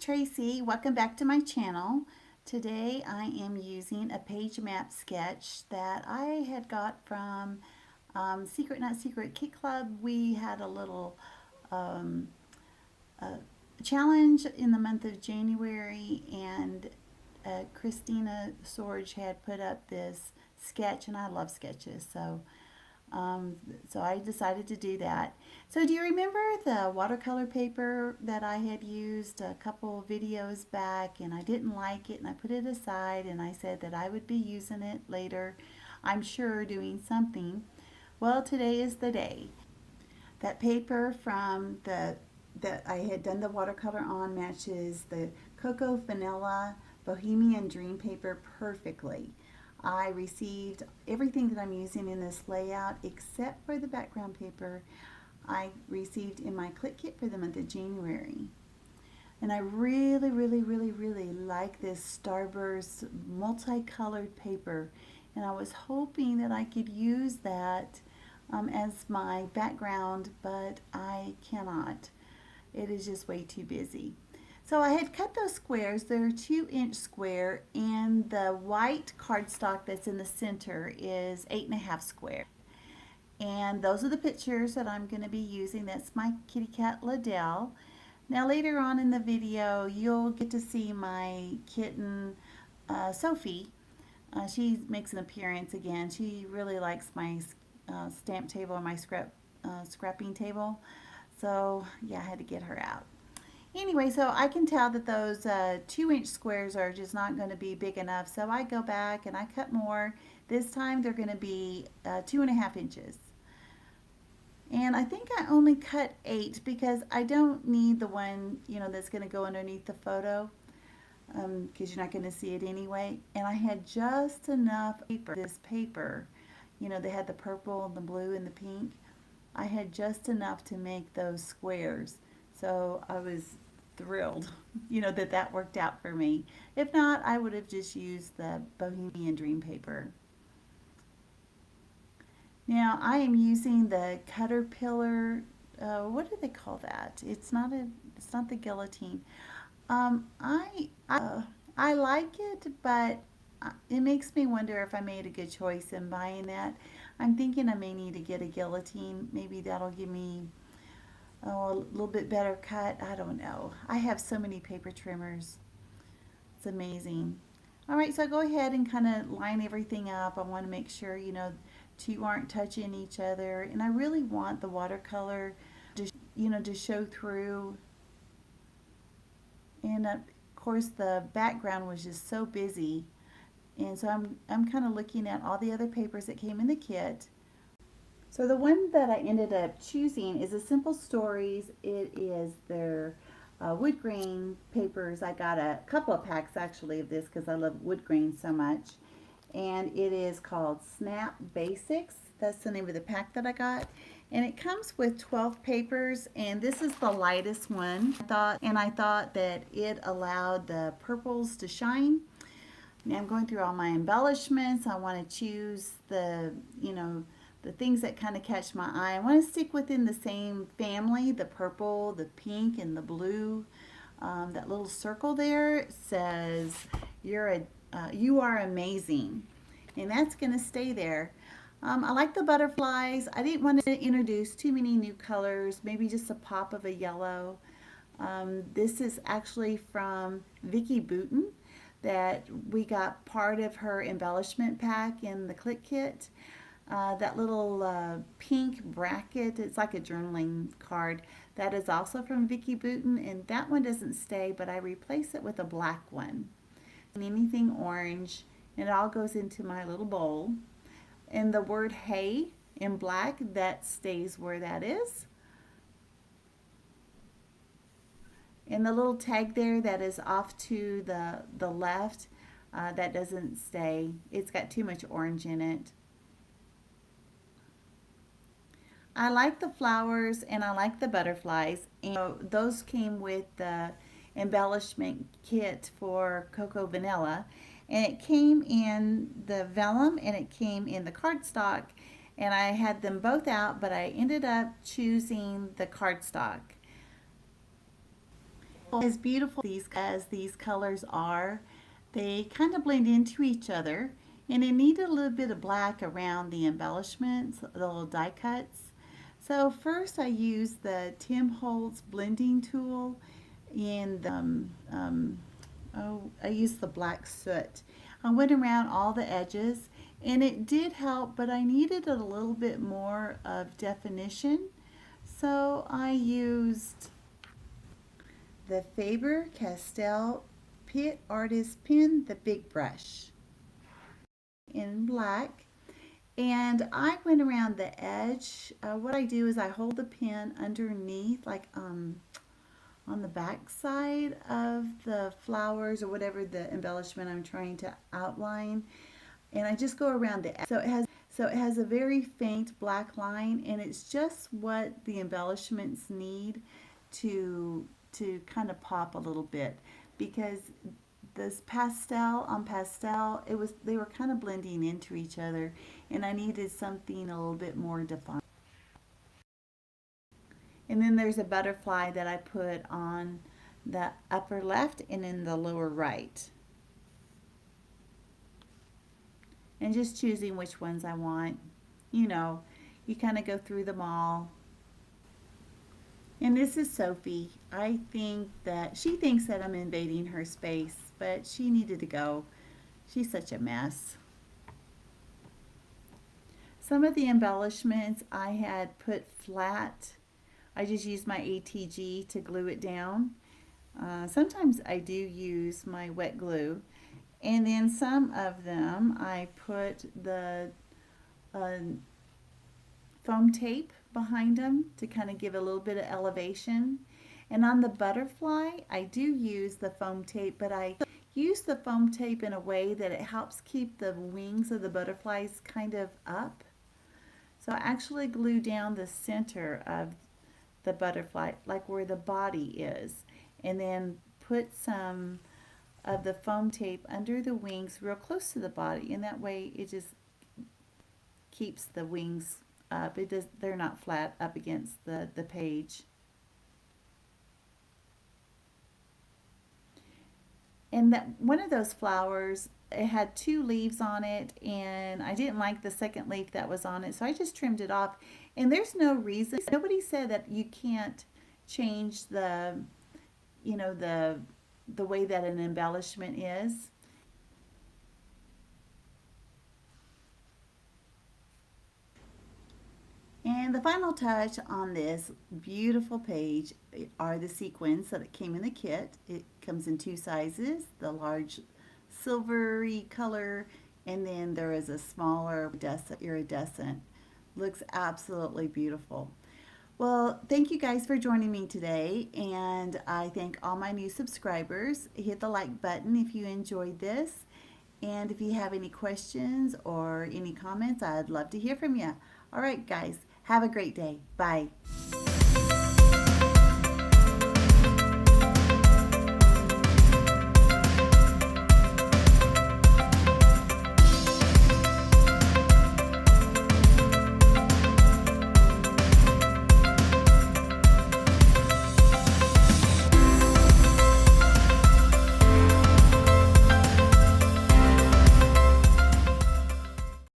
Tracy. Welcome back to my channel. Today I am using a page map sketch that I had got from Secret Not Secret Kit Club. We had a little um, uh, challenge in the month of January, and Christina Sorge had put up this sketch, and I love sketches, um, so I decided to do that. So do you remember the watercolor paper that I had used a couple videos back, and I didn't like it and I put it aside and I said that I would be using it later, I'm sure, doing something? Well, today is the day. That paper from the that I had done the watercolor on matches the Cocoa Vanilla Bohemian Dream paper perfectly. I received everything that I'm using in this layout except for the background paper I received in my Click Kit for the month of January. And I really like this Starburst multicolored paper, and I was hoping that I could use that as my background, but I cannot. It is just way too busy. So I had cut those squares. They're 2-inch square, and the white cardstock that's in the center is 8.5 square. And those are the pictures that I'm going to be using. That's my kitty cat Liddell. Now later on in the video, you'll get to see my kitten Sophie. She makes an appearance again. She really likes my stamp table or my scrapping table. So yeah, I had to get her out. Anyway, so I can tell that those 2-inch squares are just not going to be big enough. So I go back and I cut more. This time they're going to be 2.5 inches. And I think I only cut 8 because I don't need the one, that's going to go underneath the photo, because you're not going to see it anyway. And I had just enough paper. This paper, they had the purple and the blue and the pink. I had just enough to make those squares. So I was thrilled, that worked out for me. If not, I would have just used the Bohemian Dream paper. Now I am using the Caterpillar. What do they call that? It's not the guillotine. I like it, but it makes me wonder if I made a good choice in buying that. I'm thinking I may need to get a guillotine. Maybe that'll give me a little bit better cut. I don't know. I have so many paper trimmers. It's amazing. Alright, so I go ahead and kind of line everything up. I want to make sure, two aren't touching each other. And I really want the watercolor to show through. And of course the background was just so busy. And so I'm kind of looking at all the other papers that came in the kit. So the one that I ended up choosing is a Simple Stories. It is their wood grain papers. I got a couple of packs actually of this because I love wood grain so much. And it is called Snap Basics. That's the name of the pack that I got. And it comes with 12 papers, and this is the lightest one. I thought that it allowed the purples to shine. Now I'm going through all my embellishments. I want to choose the things that kind of catch my eye. I want to stick within the same family, the purple, the pink, and the blue. That little circle there says, you are amazing. And that's going to stay there. I like the butterflies. I didn't want to introduce too many new colors, maybe just a pop of a yellow. This is actually from Vicki Boutin, that we got part of her embellishment pack in the Click Kit. That little pink bracket, it's like a journaling card, that is also from Vicki Boutin, and that one doesn't stay, but I replace it with a black one. And anything orange, and it all goes into my little bowl. And the word hey in black, that stays where that is. And the little tag there that is off to the left, that doesn't stay. It's got too much orange in it. I like the flowers and I like the butterflies, and those came with the embellishment kit for Cocoa Vanilla, and it came in the vellum and it came in the cardstock, and I had them both out, but I ended up choosing the cardstock. As beautiful as these colors are, they kind of blend into each other, and it needed a little bit of black around the embellishments, the little die cuts. So first I used the Tim Holtz blending tool in the, I used the black soot. I went around all the edges and it did help, but I needed a little bit more of definition. So I used the Faber-Castell Pit Artist Pen, the big brush in black. And I went around the edge. What I do is I hold the pen underneath, like on the back side of the flowers or whatever the embellishment I'm trying to outline. And I just go around the edge. So it has a very faint black line, and it's just what the embellishments need to kind of pop a little bit, because this pastel on pastel, they were kind of blending into each other, and I needed something a little bit more defined. And then there's a butterfly that I put on the upper left and in the lower right. And just choosing which ones I want. You know, you kind of go through them all. And this is Sophie. I think that she thinks that I'm invading her space, but she needed to go. She's such a mess. Some of the embellishments I had put flat. I just used my ATG to glue it down. Sometimes I do use my wet glue. And then some of them I put the uh, foam tape behind them to kind of give a little bit of elevation. And on the butterfly, I do use the foam tape, but I use the foam tape in a way that it helps keep the wings of the butterflies kind of up. So I actually glue down the center of the butterfly, like where the body is, and then put some of the foam tape under the wings real close to the body, and that way it just keeps the wings up. They're not flat up against the page. And that one of those flowers, it had two leaves on it, and I didn't like the second leaf that was on it, so I just trimmed it off. And there's no reason, nobody said that you can't change the way that an embellishment is. And the final touch on this beautiful page are the sequins that came in the kit. It comes in two sizes, the large silvery color, and then there is a smaller iridescent. Looks absolutely beautiful. Well, thank you guys for joining me today, and I thank all my new subscribers. Hit the like button if you enjoyed this, and if you have any questions or any comments, I'd love to hear from you. All right, guys, have a great day. Bye.